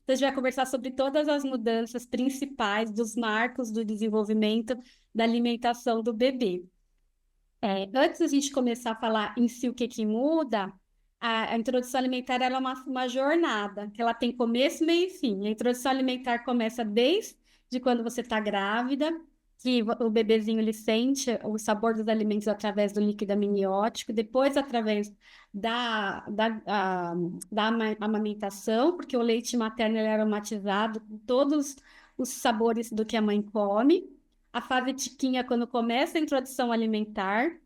Então, a gente vai conversar sobre todas as mudanças principais dos marcos do desenvolvimento da alimentação do bebê. Antes da gente começar a falar em si o que que muda, a introdução alimentar ela é uma jornada, que ela tem começo, meio e fim. A introdução alimentar começa desde quando você está grávida, que o bebezinho ele sente o sabor dos alimentos através do líquido amniótico, depois através da amamentação, porque o leite materno ele é aromatizado com todos os sabores do que a mãe come. A fase tiquinha, quando começa a introdução alimentar,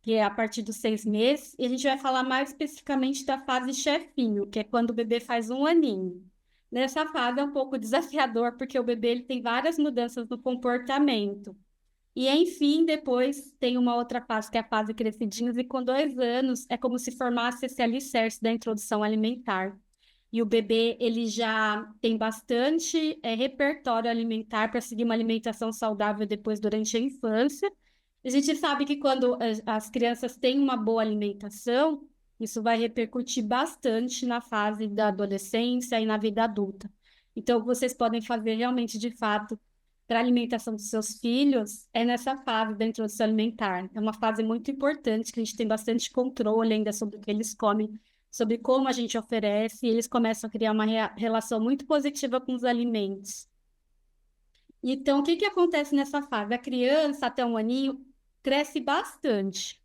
que é a partir dos 6 meses, e a gente vai falar mais especificamente da fase chefinho, que é quando o bebê faz 1 aninho. Nessa fase é um pouco desafiador, porque o bebê ele tem várias mudanças no comportamento. E, enfim, depois tem uma outra fase, que é a fase crescidinhos, e com 2 anos é como se formasse esse alicerce da introdução alimentar. E o bebê, ele já tem bastante repertório alimentar para seguir uma alimentação saudável depois durante a infância. A gente sabe que quando as crianças têm uma boa alimentação, isso vai repercutir bastante na fase da adolescência e na vida adulta. Então, o que vocês podem fazer realmente, de fato, para a alimentação dos seus filhos é nessa fase da introdução alimentar. É uma fase muito importante, que a gente tem bastante controle ainda sobre o que eles comem, sobre como a gente oferece, e eles começam a criar uma relação muito positiva com os alimentos. Então, o que que acontece nessa fase? A criança, até 1 aninho, cresce bastante.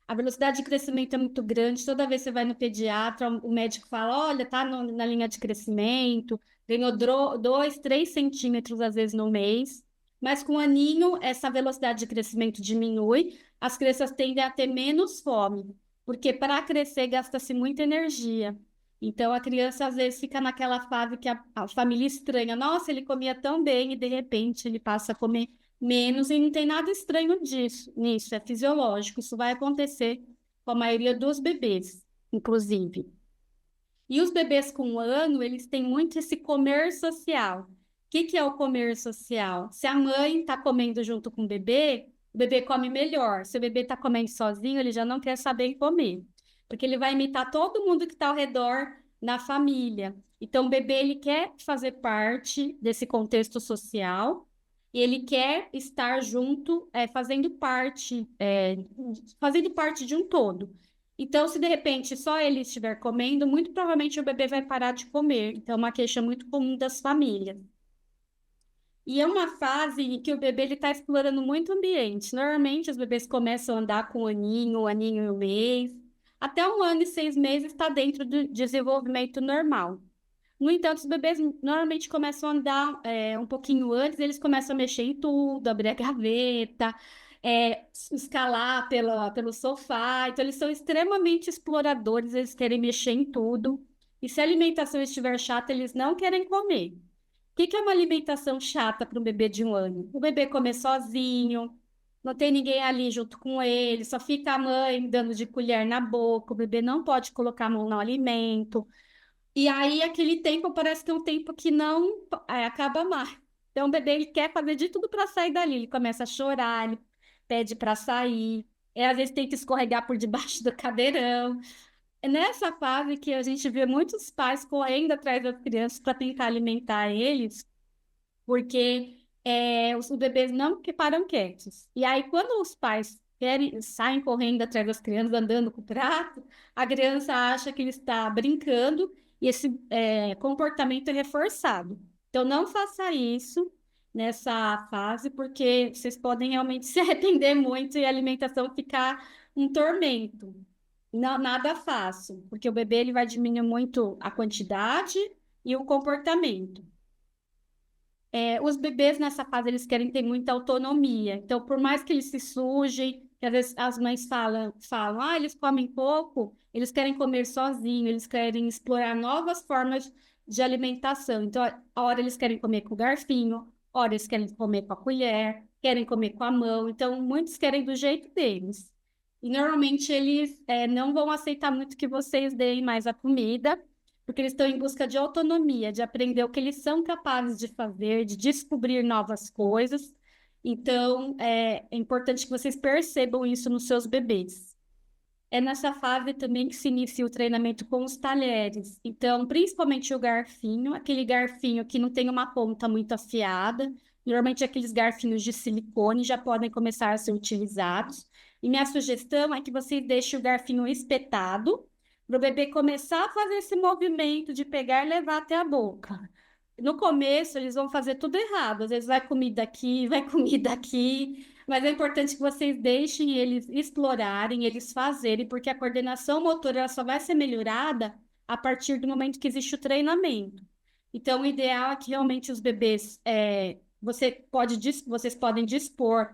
A velocidade de crescimento é muito grande. Toda vez que você vai no pediatra, o médico fala: olha, tá na linha de crescimento, ganhou 2, 3 centímetros às vezes no mês. Mas com 1 aninho, essa velocidade de crescimento diminui, as crianças tendem a ter menos fome, porque para crescer gasta-se muita energia. Então a criança às vezes fica naquela fase que a família estranha: nossa, ele comia tão bem e de repente ele passa a comer menos, e não tem nada estranho nisso, é fisiológico, isso vai acontecer com a maioria dos bebês, inclusive. E os bebês com 1 ano, eles têm muito esse comer social. O que que é o comer social? Se a mãe está comendo junto com o bebê come melhor. Se o bebê está comendo sozinho, ele já não quer saber em comer, porque ele vai imitar todo mundo que está ao redor na família. Então, o bebê ele quer fazer parte desse contexto social, e ele quer estar junto, fazendo parte de um todo. Então, se de repente só ele estiver comendo, muito provavelmente o bebê vai parar de comer. Então, é uma queixa muito comum das famílias. E é uma fase em que o bebê está explorando muito o ambiente. Normalmente, os bebês começam a andar com 1 aninho e 1 mês. Até 1 ano e 6 meses está dentro do desenvolvimento normal. No entanto, os bebês normalmente começam a andar um pouquinho antes, eles começam a mexer em tudo, abrir a gaveta, escalar pelo sofá. Então, eles são extremamente exploradores, eles querem mexer em tudo. E se a alimentação estiver chata, eles não querem comer. O que que é uma alimentação chata para um bebê de 1 ano? O bebê come sozinho, não tem ninguém ali junto com ele, só fica a mãe dando de colher na boca, o bebê não pode colocar a mão no alimento. E aí, aquele tempo parece que é um tempo que não acaba mais. Então, o bebê ele quer fazer de tudo para sair dali. Ele começa a chorar, ele pede para sair. Às vezes tem que escorregar por debaixo do cadeirão. É nessa fase que a gente vê muitos pais correndo atrás das crianças para tentar alimentar eles, porque os bebês não que param quietos. E aí, quando os pais saem correndo atrás das crianças, andando com o prato, a criança acha que ele está brincando, e esse comportamento é reforçado. Então, não faça isso nessa fase, porque vocês podem realmente se arrepender muito e a alimentação ficar um tormento. Não, nada fácil, porque o bebê ele vai diminuir muito a quantidade e o comportamento. Os bebês nessa fase eles querem ter muita autonomia. Então, por mais que eles se sujem, que às vezes as mães falam, eles comem pouco, eles querem comer sozinhos, eles querem explorar novas formas de alimentação. Então, a hora eles querem comer com o garfinho, a hora eles querem comer com a colher, querem comer com a mão. Então, muitos querem do jeito deles. E normalmente eles não vão aceitar muito que vocês deem mais a comida, porque eles estão em busca de autonomia, de aprender o que eles são capazes de fazer, de descobrir novas coisas. Então, é importante que vocês percebam isso nos seus bebês. É nessa fase também que se inicia o treinamento com os talheres. Então, principalmente o garfinho, aquele garfinho que não tem uma ponta muito afiada. Normalmente, aqueles garfinhos de silicone já podem começar a ser utilizados. E minha sugestão é que você deixe o garfinho espetado para o bebê começar a fazer esse movimento de pegar e levar até a boca. No começo, eles vão fazer tudo errado. Às vezes vai comida aqui, vai comida aqui. Mas é importante que vocês deixem eles explorarem, eles fazerem, porque a coordenação motora ela só vai ser melhorada a partir do momento que existe o treinamento. Então, o ideal é que realmente os bebês, vocês podem dispor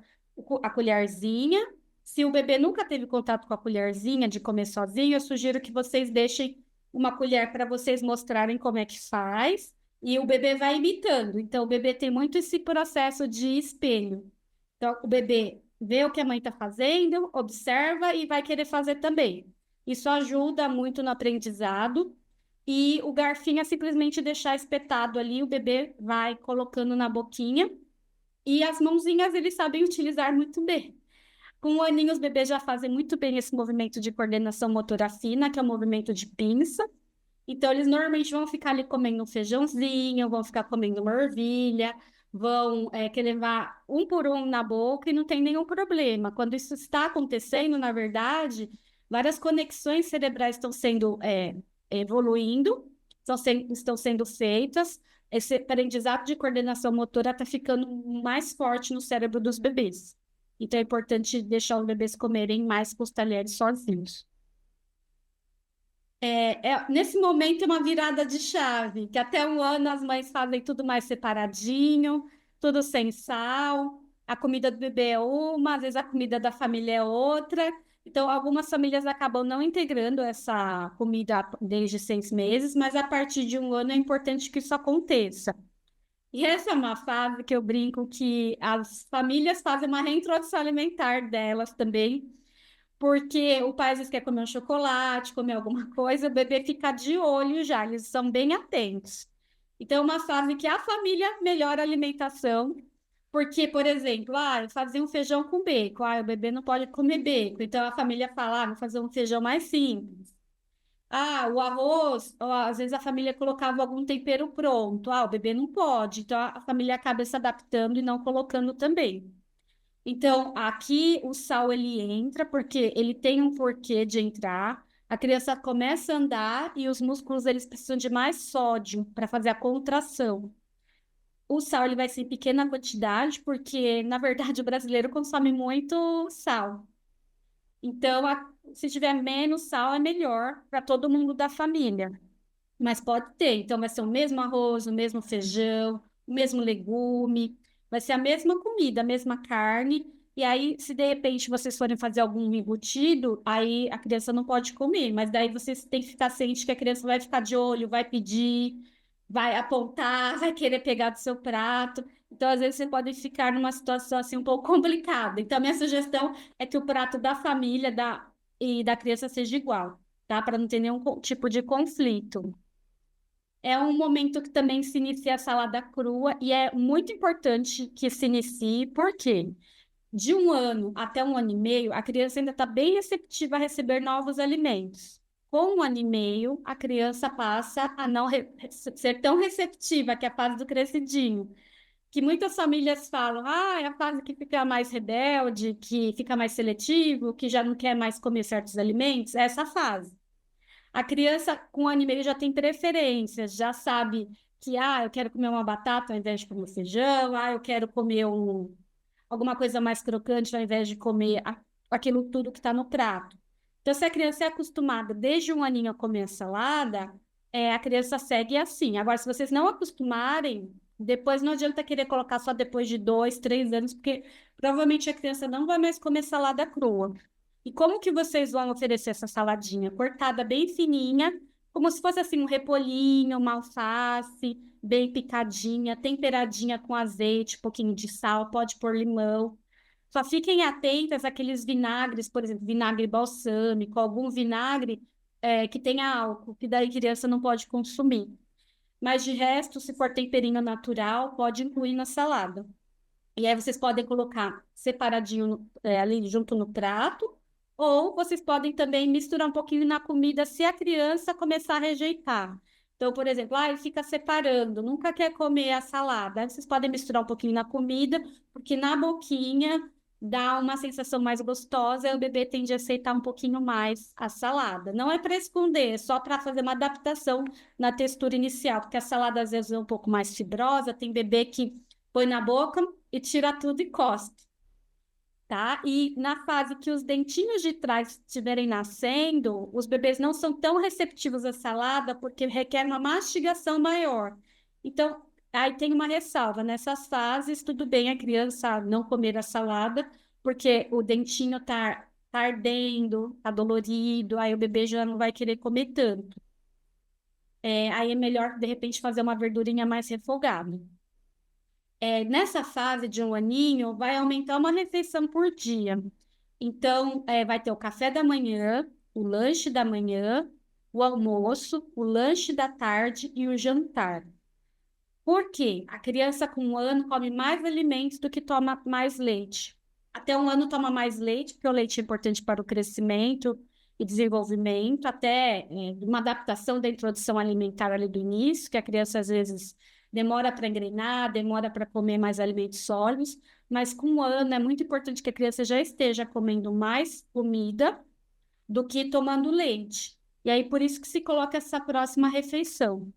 a colherzinha. Se o bebê nunca teve contato com a colherzinha de comer sozinho, eu sugiro que vocês deixem uma colher para vocês mostrarem como é que faz. E o bebê vai imitando. Então, o bebê tem muito esse processo de espelho. Então, o bebê vê o que a mãe está fazendo, observa e vai querer fazer também. Isso ajuda muito no aprendizado. E o garfinho é simplesmente deixar espetado ali, o bebê vai colocando na boquinha. E as mãozinhas eles sabem utilizar muito bem. Com 1 aninho, os bebês já fazem muito bem esse movimento de coordenação motora fina, que é o movimento de pinça. Então, eles normalmente vão ficar ali comendo um feijãozinho, vão ficar comendo uma ervilha, vão querer levar um por um na boca e não tem nenhum problema. Quando isso está acontecendo, na verdade, várias conexões cerebrais estão sendo evoluindo, estão sendo feitas. Esse aprendizado de coordenação motora está ficando mais forte no cérebro dos bebês. Então, é importante deixar os bebês comerem mais com os talheres sozinhos. Nesse momento é uma virada de chave, que até 1 ano as mães fazem tudo mais separadinho, tudo sem sal, a comida do bebê é uma, às vezes a comida da família é outra. Então, algumas famílias acabam não integrando essa comida desde 6 meses, mas a partir de 1 ano é importante que isso aconteça. E essa é uma fase que eu brinco que as famílias fazem uma reintrodução alimentar delas também, porque o pai às vezes quer comer um chocolate, comer alguma coisa, o bebê fica de olho já, eles são bem atentos. Então, é uma fase que a família melhora a alimentação, porque, por exemplo, eu fazia um feijão com bacon, o bebê não pode comer bacon, então a família fala, vou fazer um feijão mais simples. O arroz, ou, às vezes a família colocava algum tempero pronto, o bebê não pode, então a família acaba se adaptando e não colocando também. Então, aqui o sal ele entra porque ele tem um porquê de entrar. A criança começa a andar e os músculos eles precisam de mais sódio para fazer a contração. O sal ele vai ser em pequena quantidade porque, na verdade, o brasileiro consome muito sal. Então, se tiver menos sal é melhor para todo mundo da família. Mas pode ter. Então, vai ser o mesmo arroz, o mesmo feijão, o mesmo legume, vai ser a mesma comida, a mesma carne. E aí, se de repente vocês forem fazer algum embutido, aí a criança não pode comer. Mas daí vocês têm que ficar ciente que a criança vai ficar de olho, vai pedir, vai apontar, vai querer pegar do seu prato. Então, às vezes, você pode ficar numa situação assim um pouco complicada. Então, a minha sugestão é que o prato da família e da criança seja igual, tá? Para não ter nenhum tipo de conflito. É um momento que também se inicia a salada crua e é muito importante que se inicie, porque de 1 ano até 1 ano e meio, a criança ainda está bem receptiva a receber novos alimentos. Com 1 ano e meio, a criança passa a não ser tão receptiva, que é a fase do crescidinho. Que muitas famílias falam, é a fase que fica mais rebelde, que fica mais seletivo, que já não quer mais comer certos alimentos, é essa fase. A criança com 1 ano e meio já tem preferências, já sabe que, eu quero comer uma batata ao invés de comer feijão, eu quero comer alguma coisa mais crocante ao invés de comer aquilo tudo que está no prato. Então, se a criança é acostumada desde 1 aninho a comer salada, a criança segue assim. Agora, se vocês não acostumarem, depois não adianta querer colocar só depois de 2, 3 anos, porque provavelmente a criança não vai mais comer salada crua. E como que vocês vão oferecer essa saladinha? Cortada bem fininha, como se fosse assim um repolhinho, uma alface, bem picadinha, temperadinha com azeite, um pouquinho de sal, pode pôr limão. Só fiquem atentas àqueles vinagres, por exemplo, vinagre balsâmico, algum vinagre que tenha álcool, que daí criança não pode consumir. Mas de resto, se for temperinho natural, pode incluir na salada. E aí vocês podem colocar separadinho ali junto no prato, Ou vocês podem também misturar um pouquinho na comida se a criança começar a rejeitar. Então, por exemplo, ele fica separando, nunca quer comer a salada. Aí vocês podem misturar um pouquinho na comida, porque na boquinha dá uma sensação mais gostosa e o bebê tende a aceitar um pouquinho mais a salada. Não é para esconder, é só para fazer uma adaptação na textura inicial, porque a salada às vezes é um pouco mais fibrosa, tem bebê que põe na boca e tira tudo e cospe, tá? E na fase que os dentinhos de trás estiverem nascendo, os bebês não são tão receptivos à salada porque requer uma mastigação maior. Então, aí tem uma ressalva. Nessas fases, tudo bem a criança não comer a salada, porque o dentinho tá ardendo, tá dolorido, aí o bebê já não vai querer comer tanto. Aí é melhor, de repente, fazer uma verdurinha mais refogada. Nessa fase de um aninho, vai aumentar uma refeição por dia. Então, vai ter o café da manhã, o lanche da manhã, o almoço, o lanche da tarde e o jantar. Por quê? A criança com 1 ano come mais alimentos do que toma mais leite. Até 1 ano toma mais leite, porque o leite é importante para o crescimento e desenvolvimento, até uma adaptação da introdução alimentar ali do início, que a criança às vezes demora para engrenar, demora para comer mais alimentos sólidos, mas com 1 ano é muito importante que a criança já esteja comendo mais comida do que tomando leite. E aí por isso que se coloca essa próxima refeição.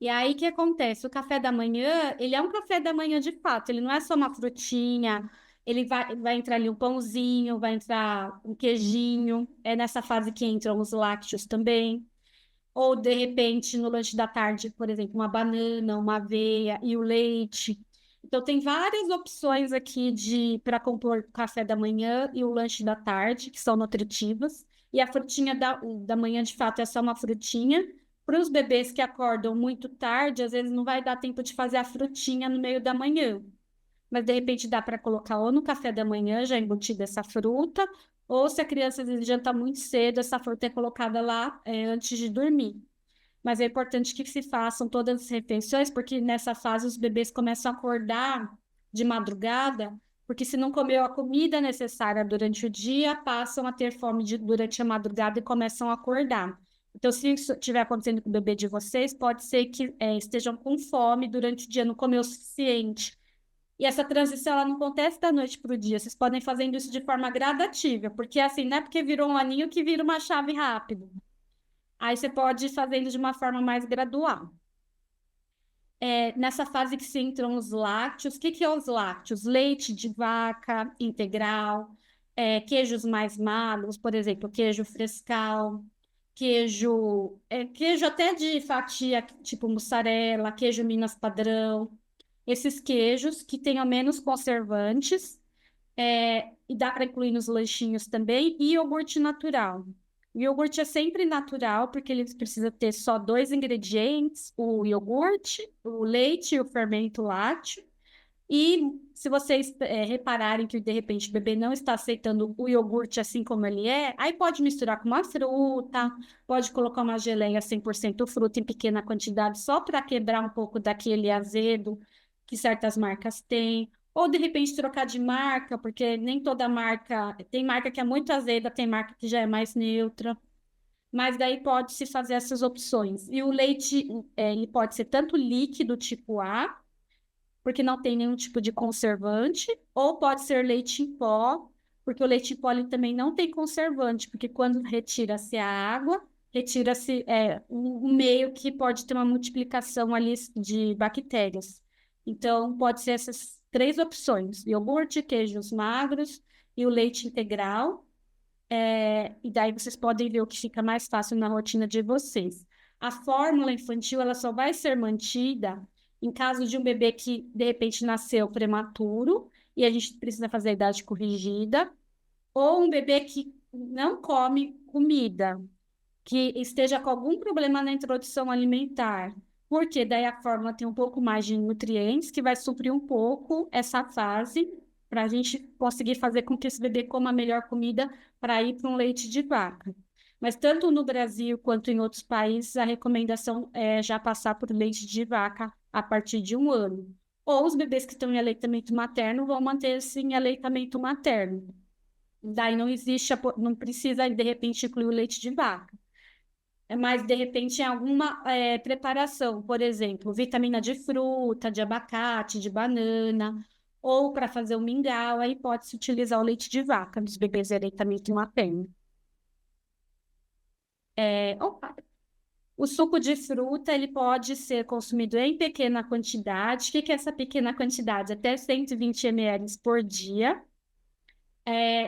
E aí, o que acontece? O café da manhã, ele é um café da manhã de fato, ele não é só uma frutinha, ele vai entrar ali um pãozinho, vai entrar um queijinho, é nessa fase que entram os lácteos também. Ou, de repente, no lanche da tarde, por exemplo, uma banana, uma aveia e o leite. Então, tem várias opções aqui para compor o café da manhã e o lanche da tarde, que são nutritivas. E a frutinha da manhã, de fato, é só uma frutinha. Para os bebês que acordam muito tarde, às vezes não vai dar tempo de fazer a frutinha no meio da manhã. Mas, de repente, dá para colocar ou no café da manhã, já embutida essa fruta, ou se a criança às vezes janta muito cedo, essa fruta é colocada lá, antes de dormir. Mas é importante que se façam todas as refeições, porque nessa fase os bebês começam a acordar de madrugada, porque se não comeu a comida necessária durante o dia, passam a ter fome durante a madrugada e começam a acordar. Então, se isso estiver acontecendo com o bebê de vocês, pode ser que estejam com fome durante o dia, não comeu o suficiente. E essa transição ela não acontece da noite para o dia. Vocês podem fazendo isso de forma gradativa, porque assim, não é porque virou um aninho que vira uma chave rápido. Aí você pode ir fazendo de uma forma mais gradual. Nessa fase que se entram os lácteos, o que que é os lácteos? Leite de vaca integral, queijos mais magros, por exemplo, queijo frescal, queijo até de fatia, tipo mussarela, queijo Minas padrão. Esses queijos que tenham menos conservantes, e dá para incluir nos lanchinhos também, e iogurte natural. O iogurte é sempre natural, porque ele precisa ter só 2 ingredientes: o iogurte, o leite e o fermento lácteo. E se vocês repararem que de repente o bebê não está aceitando o iogurte assim como ele é, aí pode misturar com uma fruta, pode colocar uma geleia 100% fruta em pequena quantidade, só para quebrar um pouco daquele azedo que certas marcas têm. Ou de repente trocar de marca, porque nem toda marca, tem marca que é muito azeda, tem marca que já é mais neutra. Mas daí pode se fazer essas opções. E o leite, ele pode ser tanto líquido tipo A, porque não tem nenhum tipo de conservante, ou pode ser leite em pó, porque o leite em pó ele também não tem conservante, porque quando retira-se a água, retira-se um meio que pode ter uma multiplicação ali de bactérias. Então, pode ser essas 3 opções: iogurte, queijos magros e o leite integral. E daí vocês podem ver o que fica mais fácil na rotina de vocês. A fórmula infantil ela só vai ser mantida em caso de um bebê que de repente nasceu prematuro e a gente precisa fazer a idade corrigida, ou um bebê que não come comida, que esteja com algum problema na introdução alimentar, porque daí a fórmula tem um pouco mais de nutrientes que vai suprir um pouco essa fase para a gente conseguir fazer com que esse bebê coma a melhor comida para ir para um leite de vaca. Mas tanto no Brasil quanto em outros países, a recomendação é já passar por leite de vaca a partir de 1 ano. Ou os bebês que estão em aleitamento materno vão manter-se em aleitamento materno. Daí não existe, não precisa, de repente, incluir o leite de vaca. Mas, de repente, em alguma preparação, por exemplo, vitamina de fruta, de abacate, de banana, ou para fazer o mingau, aí pode-se utilizar o leite de vaca nos bebês aleitamento materno. Opa, o suco de fruta, ele pode ser consumido em pequena quantidade. O que que é essa pequena quantidade? Até 120 ml por dia.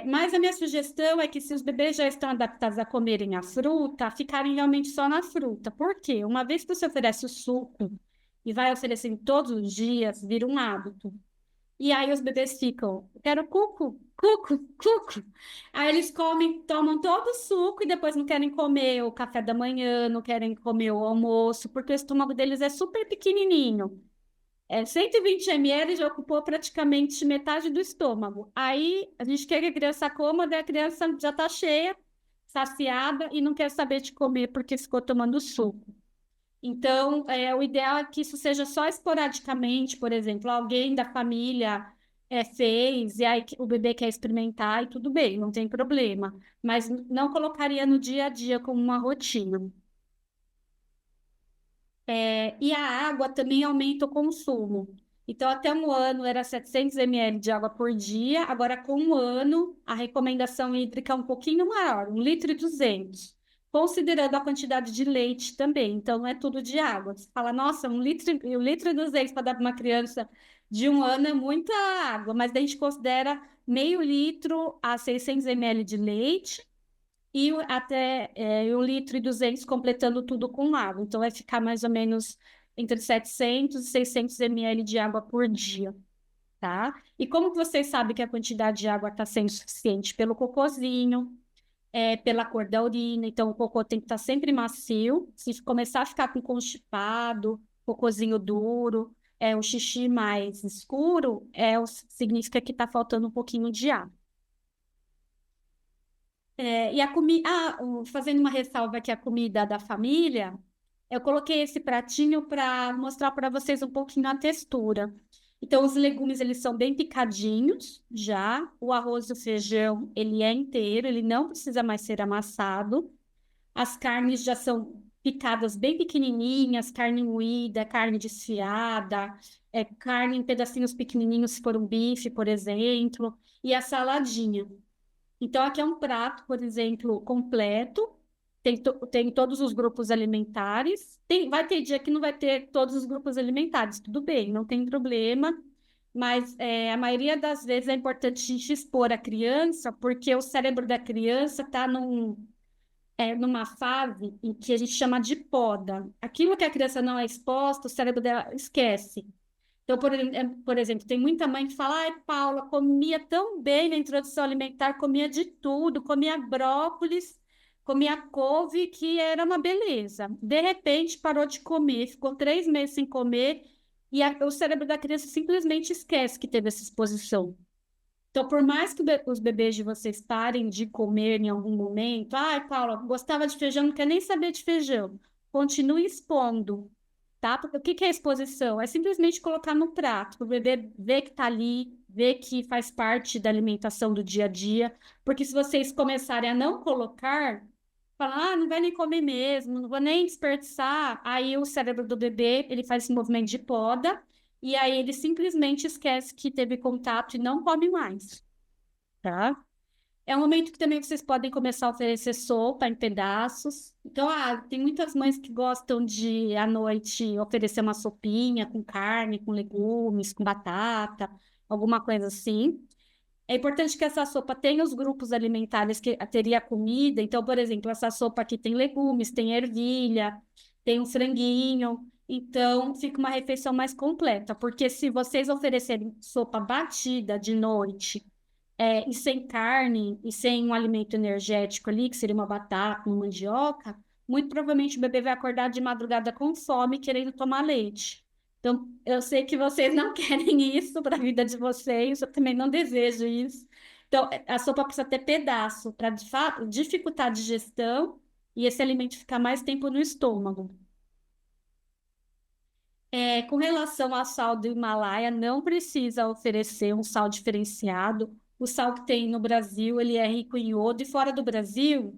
Mas a minha sugestão é que se os bebês já estão adaptados a comerem a fruta, ficarem realmente só na fruta. Por quê? Uma vez que você oferece o suco e vai oferecendo todos os dias, vira um hábito. E aí os bebês ficam, quero cuco, cuco, cuco. Aí eles comem, tomam todo o suco e depois não querem comer o café da manhã, não querem comer o almoço, porque o estômago deles é super pequenininho. 120 ml já ocupou praticamente metade do estômago. Aí a gente quer que a criança coma, daí a criança já está cheia, saciada e não quer saber de comer porque ficou tomando suco. Então, o ideal é que isso seja só esporadicamente, por exemplo, alguém da família fez e aí o bebê quer experimentar e tudo bem, não tem problema. Mas não colocaria no dia a dia como uma rotina. E a água também aumenta o consumo. Então, até um ano era 700 ml de água por dia, agora com um ano a recomendação hídrica é um pouquinho maior, 1,2 litro, considerando a quantidade de leite também. Então, não é tudo de água. Você fala, nossa, 1,2 litro para dar para uma criança de um ano é muita água, mas daí a gente considera meio litro a 600 ml de leite e até 1,2 litro completando tudo com água. Então, vai ficar mais ou menos entre 700 e 600 ml de água por dia, tá? E como que vocês sabem que a quantidade de água está sendo suficiente? Pelo cocôzinho, pela cor da urina. Então, o cocô tem que estar sempre macio. Se começar a ficar com constipado, cocôzinho duro, o xixi mais escuro, significa que está faltando um pouquinho de água. E a comida, fazendo uma ressalva que a comida da família, eu coloquei esse pratinho para mostrar para vocês um pouquinho a textura. Então, os legumes, eles são bem picadinhos já. O arroz e o feijão, ele é inteiro, ele não precisa mais ser amassado. As carnes já são picadas bem pequenininhas, carne moída, carne desfiada, carne em pedacinhos pequenininhos, se for um bife, por exemplo. E a saladinha. Então, aqui é um prato, por exemplo, completo, tem todos os grupos alimentares. Vai ter dia que não vai ter todos os grupos alimentares, tudo bem, não tem problema, mas a maioria das vezes é importante a gente expor a criança, porque o cérebro da criança está numa fase em que a gente chama de poda. Aquilo que a criança não é exposta, o cérebro dela esquece. Então, por exemplo, tem muita mãe que fala, ai, Paula, comia tão bem na introdução alimentar, comia de tudo, comia brócolis, comia couve, que era uma beleza. De repente, parou de comer, ficou 3 meses sem comer, e o cérebro da criança simplesmente esquece que teve essa exposição. Então, por mais que os bebês de vocês parem de comer em algum momento, ai, Paula, gostava de feijão, não quer nem saber de feijão. Continue expondo, tá? Porque o que que é exposição? É simplesmente colocar no prato, para o bebê ver que está ali, ver que faz parte da alimentação do dia a dia. Porque se vocês começarem a não colocar, falar, não vai nem comer mesmo, não vou nem desperdiçar, aí o cérebro do bebê, ele faz esse movimento de poda, e aí ele simplesmente esquece que teve contato e não come mais, tá? É um momento que também vocês podem começar a oferecer sopa em pedaços. Então, tem muitas mães que gostam de, à noite, oferecer uma sopinha com carne, com legumes, com batata, alguma coisa assim. É importante que essa sopa tenha os grupos alimentares que teria comida. Então, por exemplo, essa sopa aqui tem legumes, tem ervilha, tem um franguinho. Então, fica uma refeição mais completa. Porque se vocês oferecerem sopa batida de noite, e sem carne e sem um alimento energético ali, que seria uma batata, uma mandioca, muito provavelmente o bebê vai acordar de madrugada com fome, querendo tomar leite. Então, eu sei que vocês não querem isso para a vida de vocês, eu também não desejo isso. Então, a sopa precisa ter pedaço para, de fato, dificultar a digestão e esse alimento ficar mais tempo no estômago. Com relação ao sal do Himalaia, não precisa oferecer um sal diferenciado o sal que tem no Brasil, ele é rico em iodo, e fora do Brasil,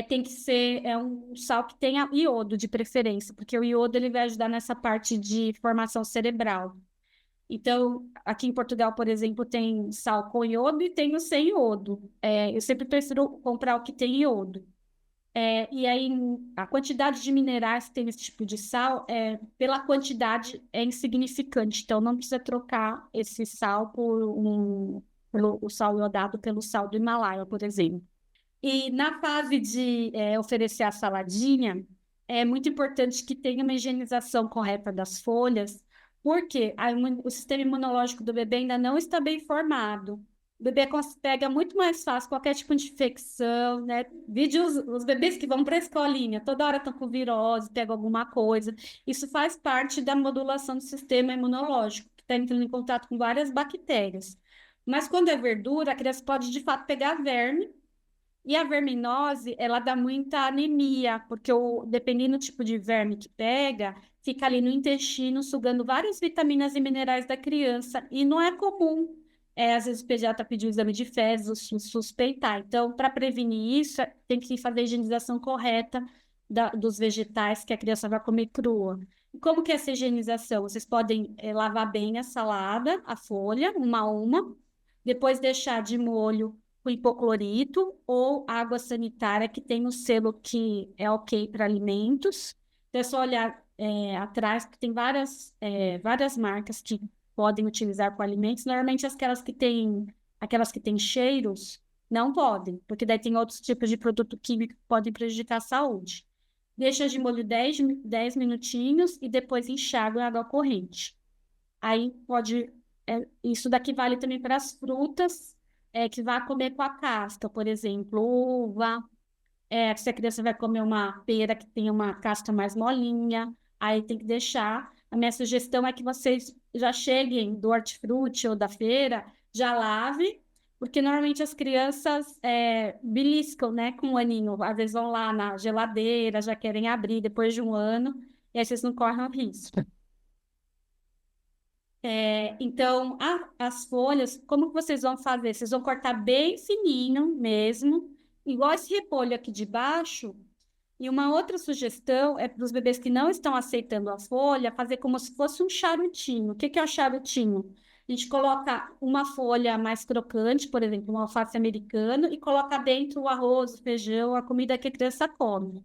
tem que ser um sal que tenha iodo de preferência, porque o iodo ele vai ajudar nessa parte de formação cerebral. Então, aqui em Portugal, por exemplo, tem sal com iodo e tem o sem iodo. Eu sempre prefiro comprar o que tem iodo. E aí, a quantidade de minerais que tem nesse tipo de sal, pela quantidade, é insignificante. Então, não precisa trocar esse sal pelo o sal iodado pelo sal do Himalaia, por exemplo. E na fase de oferecer a saladinha, é muito importante que tenha uma higienização correta das folhas, porque o sistema imunológico do bebê ainda não está bem formado. O bebê pega muito mais fácil qualquer tipo de infecção, né? Vide os bebês que vão para a escolinha, toda hora estão com virose, pegam alguma coisa. Isso faz parte da modulação do sistema imunológico, que está entrando em contato com várias bactérias. Mas quando é verdura, a criança pode de fato pegar verme, e a verminose, ela dá muita anemia, porque dependendo do tipo de verme que pega, fica ali no intestino, sugando várias vitaminas e minerais da criança. E não é comum, às vezes o pediatra pedir o exame de fezes, suspeitar. Então, para prevenir isso, tem que fazer a higienização correta dos vegetais que a criança vai comer crua. E como que é essa higienização? Vocês podem lavar bem a salada, a folha, uma a uma, depois deixar de molho com hipoclorito ou água sanitária que tem o selo que é ok para alimentos. Então, é só olhar atrás, que tem várias marcas que podem utilizar com alimentos. Normalmente, aquelas que têm cheiros não podem, porque daí tem outros tipos de produto químico que podem prejudicar a saúde. Deixa de molho 10 minutinhos e depois enxágua em água corrente. Aí pode. Isso daqui vale também para as frutas que vai comer com a casca, por exemplo, uva. Se a criança vai comer uma pera que tem uma casca mais molinha, aí tem que deixar. A minha sugestão é que vocês já cheguem do hortifruti ou da feira, já lave, porque normalmente as crianças beliscam, né, com um aninho. Às vezes vão lá na geladeira, já querem abrir depois de um ano, e aí vocês não correm o risco. Então, as folhas, como que vocês vão fazer? Vocês vão cortar bem fininho mesmo, igual esse repolho aqui de baixo. E uma outra sugestão é para os bebês que não estão aceitando a folha, fazer como se fosse um charutinho. O que que é o charutinho? A gente coloca uma folha mais crocante, por exemplo, um alface americano, e coloca dentro o arroz, o feijão, a comida que a criança come.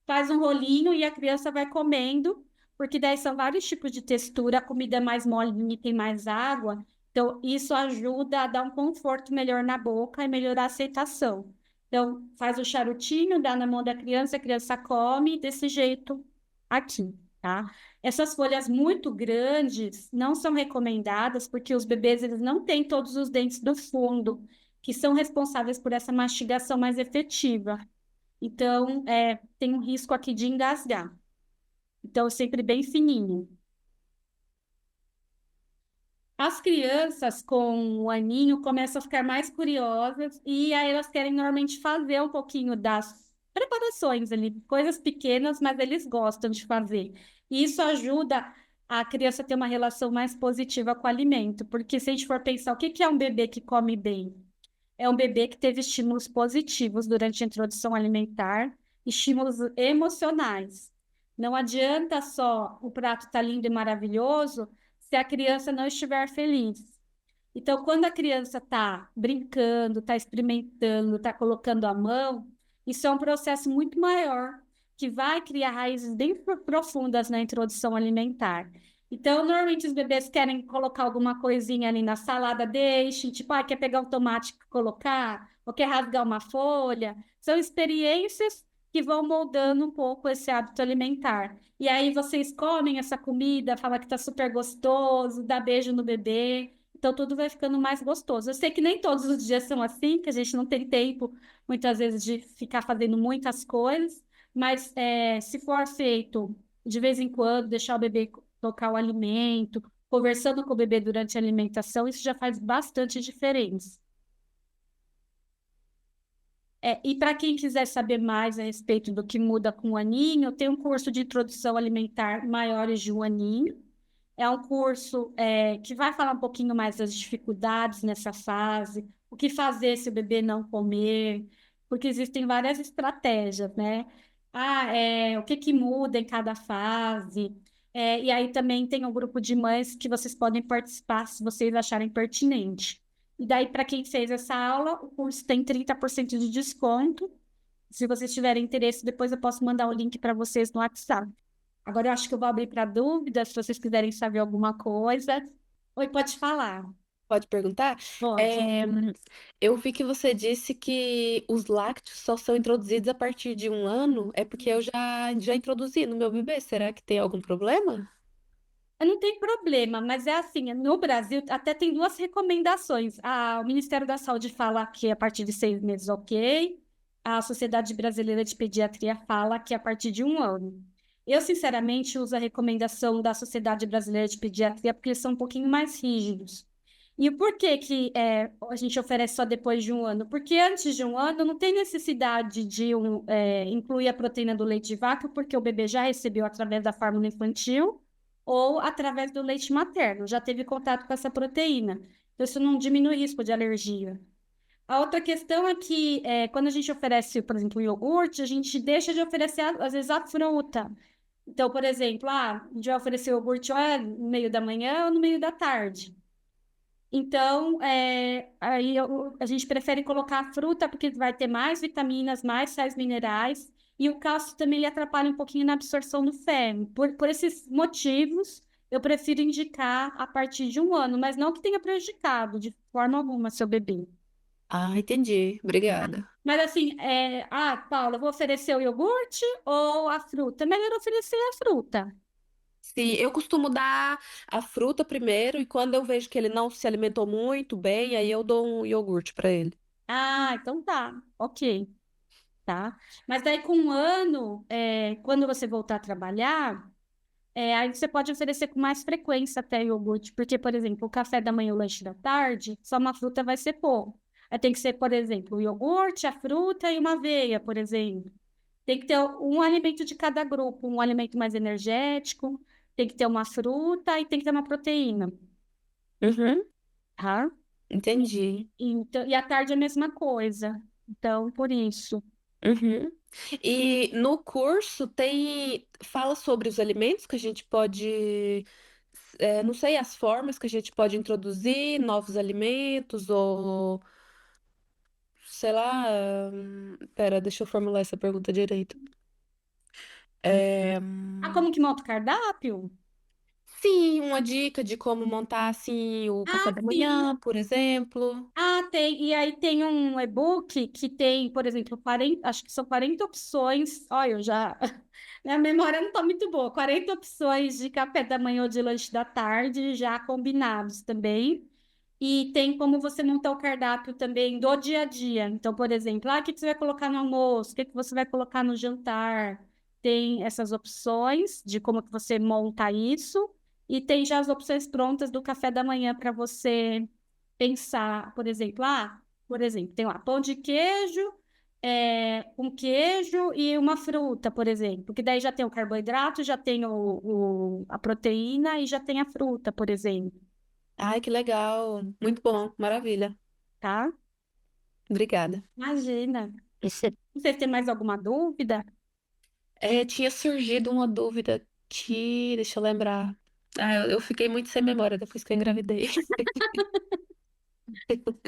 Faz um rolinho e a criança vai comendo, porque daí são vários tipos de textura, a comida é mais molinha e tem mais água, então isso ajuda a dar um conforto melhor na boca e melhorar a aceitação. Então, faz o charutinho, dá na mão da criança, a criança come desse jeito aqui, tá? Essas folhas muito grandes não são recomendadas, porque os bebês eles não têm todos os dentes do fundo, que são responsáveis por essa mastigação mais efetiva. Então, tem um risco aqui de engasgar. Então, sempre bem fininho. As crianças com o aninho começam a ficar mais curiosas e aí elas querem normalmente fazer um pouquinho das preparações ali, coisas pequenas, mas eles gostam de fazer. E isso ajuda a criança a ter uma relação mais positiva com o alimento, porque se a gente for pensar o que que é um bebê que come bem? É um bebê que teve estímulos positivos durante a introdução alimentar, estímulos emocionais. Não adianta só o prato estar lindo e maravilhoso se a criança não estiver feliz. Então, quando a criança está brincando, está experimentando, está colocando a mão, isso é um processo muito maior, que vai criar raízes bem profundas na introdução alimentar. Então, normalmente os bebês querem colocar alguma coisinha ali na salada, deixem, tipo, quer pegar um tomate e colocar, ou quer rasgar uma folha. São experiências que vão moldando um pouco esse hábito alimentar. E aí vocês comem essa comida, fala que está super gostoso, dá beijo no bebê. Então, tudo vai ficando mais gostoso. Eu sei que nem todos os dias são assim, que a gente não tem tempo, muitas vezes, de ficar fazendo muitas coisas, mas se for feito de vez em quando, deixar o bebê tocar o alimento, conversando com o bebê durante a alimentação, isso já faz bastante diferença. E para quem quiser saber mais a respeito do que muda com o aninho, tem um curso de introdução alimentar maiores de um aninho. É um curso que vai falar um pouquinho mais das dificuldades nessa fase, o que fazer se o bebê não comer, porque existem várias estratégias, né? O que que muda em cada fase. E aí também tem um grupo de mães que vocês podem participar se vocês acharem pertinente. E daí, para quem fez essa aula, o curso tem 30% de desconto. Se vocês tiverem interesse, depois eu posso mandar o link para vocês no WhatsApp. Agora eu acho que eu vou abrir para dúvidas, se vocês quiserem saber alguma coisa. Oi, pode falar. Pode perguntar? Pode. É, eu vi que você disse que os lácteos só são introduzidos a partir de 1 ano. É porque eu já introduzi no meu bebê. Será que tem algum problema? Não tem problema, mas é assim, no Brasil até tem duas recomendações. O Ministério da Saúde fala que é a partir de 6 meses, ok. A Sociedade Brasileira de Pediatria fala que é a partir de 1 ano. Eu, sinceramente, uso a recomendação da Sociedade Brasileira de Pediatria porque eles são um pouquinho mais rígidos. E por que que a gente oferece só depois de 1 ano? Porque antes de 1 ano não tem necessidade de incluir a proteína do leite de vaca, porque o bebê já recebeu através da fórmula infantil ou através do leite materno, já teve contato com essa proteína. Então, isso não diminui o risco de alergia. A outra questão é que, quando a gente oferece, por exemplo, o iogurte, a gente deixa de oferecer, às vezes, a fruta. Então, por exemplo, a gente vai oferecer o iogurte ou no meio da manhã ou no meio da tarde. Então, aí a gente prefere colocar a fruta porque vai ter mais vitaminas, mais sais minerais, e o cálcio também ele atrapalha um pouquinho na absorção do ferro. Por esses motivos, eu prefiro indicar a partir de 1 ano, mas não que tenha prejudicado de forma alguma seu bebê. Ah, entendi. Tá? Obrigada. Mas assim, Paula, eu vou oferecer o iogurte ou a fruta? É melhor oferecer a fruta. Sim, eu costumo dar a fruta primeiro e quando eu vejo que ele não se alimentou muito bem, aí eu dou um iogurte para ele. Então tá, ok. Tá? Mas daí com 1 ano, quando você voltar a trabalhar, aí você pode oferecer com mais frequência até iogurte, porque, por exemplo, o café da manhã e o lanche da tarde, só uma fruta vai ser pouco. Aí tem que ser, por exemplo, o iogurte, a fruta e uma aveia, por exemplo. Tem que ter um alimento de cada grupo, um alimento mais energético, tem que ter uma fruta e tem que ter uma proteína, Uhum, tá? entendi. Então, e à tarde é a mesma coisa. Então, por isso. Uhum. E no curso fala sobre os alimentos que a gente pode, não sei, as formas que a gente pode introduzir novos alimentos ou sei lá, pera, deixa eu formular essa pergunta direito. É, Como que monta o cardápio? sim, uma dica de como montar assim o café da Sim. manhã, por exemplo. Tem. E aí tem um e-book que tem, por exemplo, 40, acho que são 40 opções. Olha, eu já. Minha memória não está muito boa. 40 opções de café da manhã ou de lanche da tarde, já combinados também. E tem como você montar o cardápio também do dia a dia. Então, por exemplo, o que que você vai colocar no almoço? O que que você vai colocar no jantar? Tem essas opções de como que você monta isso. E tem já as opções prontas do café da manhã para você pensar, por exemplo, tem lá pão de queijo, um queijo e uma fruta, por exemplo, que daí já tem o carboidrato, já tem a proteína e já tem a fruta, por exemplo, Ai, que legal. Muito bom, maravilha. tá? Obrigada. Imagina. Vocês têm mais alguma dúvida? Tinha surgido uma dúvida deixa eu lembrar. Eu fiquei muito sem memória depois que eu engravidei.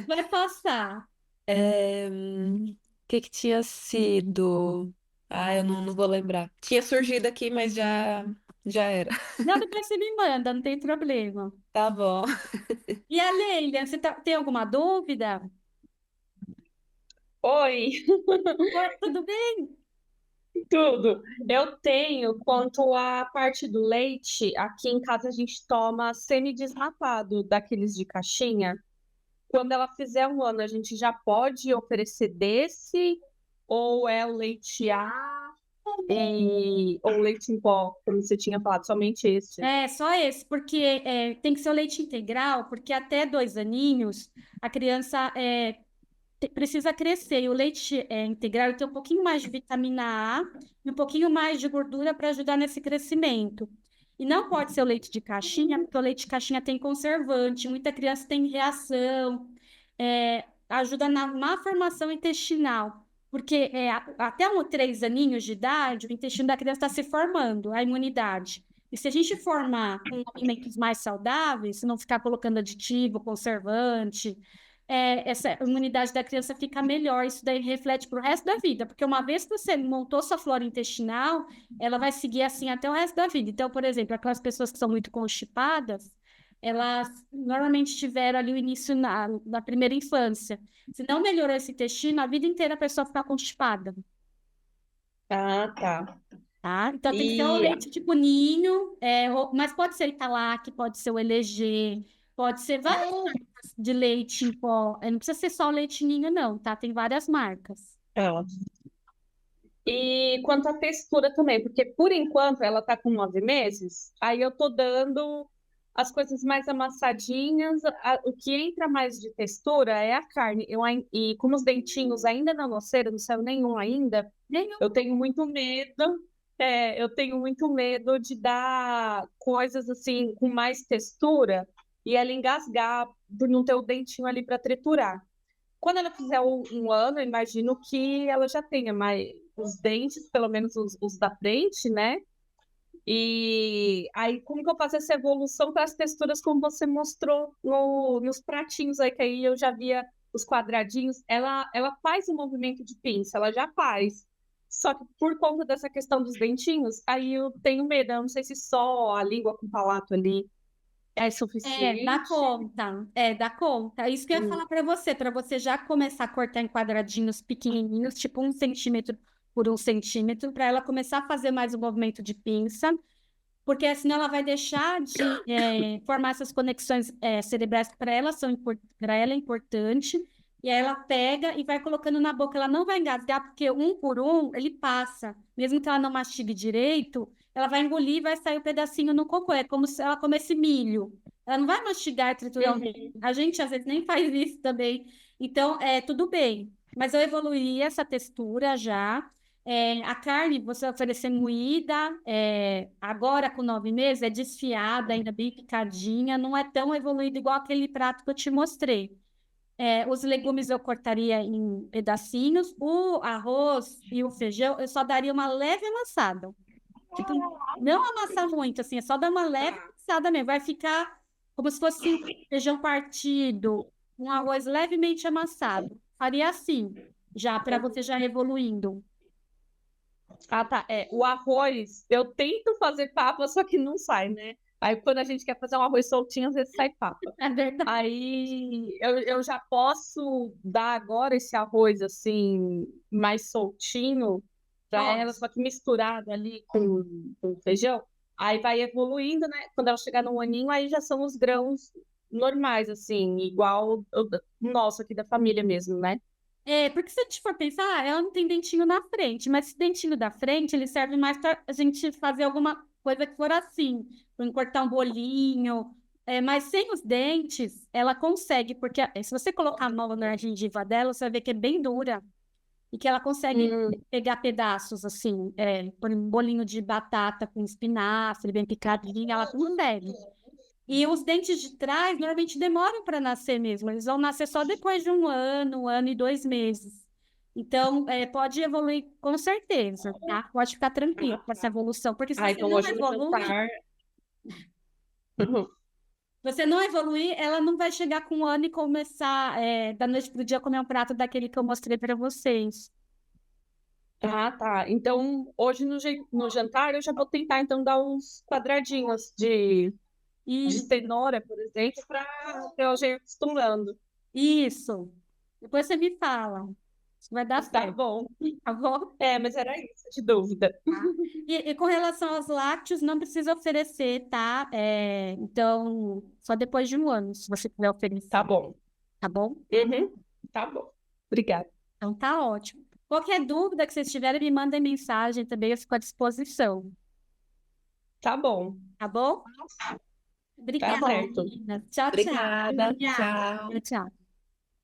Vai passar. O que que tinha sido? Eu não vou lembrar. Tinha surgido aqui, mas já era. Não, depois você me manda, não tem problema. Tá bom. E a Leila, você tem alguma dúvida? Oi, Oi, tudo bem? tudo. Eu tenho, quanto à parte do leite, aqui em casa a gente toma semi-desnatado, daqueles de caixinha. Quando ela fizer 1 ano, a gente já pode oferecer desse, ou é o leite A, ou leite em pó, como você tinha falado, somente este. Só esse, porque tem que ser o leite integral, porque até 2 aninhos a criança precisa crescer. E o leite integral tem um pouquinho mais de vitamina A e um pouquinho mais de gordura para ajudar nesse crescimento. E não pode ser o leite de caixinha, porque o leite de caixinha tem conservante, muita criança tem reação, ajuda na má formação intestinal, porque até 3 aninhos de idade, o intestino da criança está se formando, a imunidade. E se a gente formar com alimentos mais saudáveis, se não ficar colocando aditivo, conservante, essa imunidade da criança fica melhor. Isso daí reflete para o resto da vida, porque uma vez que você montou sua flora intestinal, ela vai seguir assim até o resto da vida. Então, por exemplo, aquelas pessoas que são muito constipadas, elas normalmente tiveram ali o início na primeira infância. Se não melhorou esse intestino, a vida inteira a pessoa fica constipada, Ah, tá. tá? Então tem que ser o E leite tipo ninho, mas pode ser Italac, pode ser o LG, pode ser várias marcas de leite em pó. Não precisa ser só o leite ninho, não, tá? Tem várias marcas. ela. E quanto à textura também, porque por enquanto ela tá com 9 meses, aí eu tô dando as coisas mais amassadinhas, o que entra mais de textura é a carne. E como os dentinhos ainda não nasceram, não saiu nenhum ainda, Nenhum. eu tenho muito medo de dar coisas assim com mais textura e ela engasgar por não ter o dentinho ali para triturar. Quando ela fizer um ano, eu imagino que ela já tenha mais os dentes, pelo menos os da frente, né? E aí, como que eu faço essa evolução para as texturas como você mostrou nos pratinhos aí, que aí eu já via os quadradinhos. Ela faz o movimento de pinça, ela já faz. Só que por conta dessa questão dos dentinhos, aí eu tenho medo. Eu não sei se só a língua com o palato ali é suficiente. Dá conta. Dá conta. Isso que eu ia falar para você já começar a cortar em quadradinhos pequenininhos, tipo 1 centímetro por 1 centímetro, para ela começar a fazer mais o movimento de pinça, porque senão ela vai deixar de formar essas conexões cerebrais que para ela é importante, e aí ela pega e vai colocando na boca. Ela não vai engasgar, porque um por um ele passa. Mesmo que ela não mastigue direito, ela vai engolir e vai sair um pedacinho no cocô. É como se ela comesse milho. Ela não vai mastigar e triturar o milho. A gente às vezes nem faz isso também. Então, tudo bem. Mas eu evoluí essa textura já. A carne, você oferecer moída, agora com 9 meses, é desfiada, ainda bem picadinha, não é tão evoluído igual aquele prato que eu te mostrei. Os legumes eu cortaria em pedacinhos, o arroz e o feijão eu só daria uma leve amassada. Tipo, não amassar muito, assim, é só dar uma leve amassada mesmo. Vai ficar como se fosse feijão partido, um arroz levemente amassado. Faria assim, já para você já evoluindo. Ah, tá. O arroz, eu tento fazer papa, só que não sai, né? Aí quando a gente quer fazer um arroz soltinho, às vezes sai papa. É verdade. Aí eu já posso dar agora esse arroz assim, mais soltinho para ela, só que misturado ali com feijão. Aí vai evoluindo, né? Quando ela chegar no aninho, aí já são os grãos normais, assim, igual o nosso aqui da família mesmo, né? Porque se a gente for pensar, ela não tem dentinho na frente, mas esse dentinho da frente, ele serve mais para a gente fazer alguma coisa que for assim, para cortar um bolinho. Mas sem os dentes, ela consegue, porque se você colocar a mão na gengiva dela, você vai ver que é bem dura e que ela consegue pegar pedaços, assim, por um bolinho de batata com espinafre, bem picadinho, ela consegue. E os dentes de trás normalmente demoram para nascer mesmo. Eles vão nascer só depois de 1 ano e 2 meses. Então, pode evoluir com certeza, tá? Pode ficar tranquilo com essa evolução, porque se você Então não hoje no evoluir, jantar. você não evoluir, ela não vai chegar com 1 ano e começar da noite pro dia a comer um prato daquele que eu mostrei para vocês. Ah, tá. Então, hoje no jantar eu já vou tentar então dar uns quadradinhos de E cenoura, por exemplo, para eu já ir acostumando. isso. Depois você me fala. Vai dar Tá certo, bom. tá bom? Mas era isso, de dúvida. E com relação aos lácteos, não precisa oferecer, tá? Então, só depois de 1 ano, se você puder Tá oferecer, bom. tá bom? Uhum. Tá bom. Obrigada. Então, tá ótimo. Qualquer dúvida que vocês tiverem, me mandem mensagem também, eu fico à disposição, Tá bom. tá bom? Tá Obrigada, certo. menina. Tchau, tchau. Obrigada. Obrigada. Tchau. Tchau.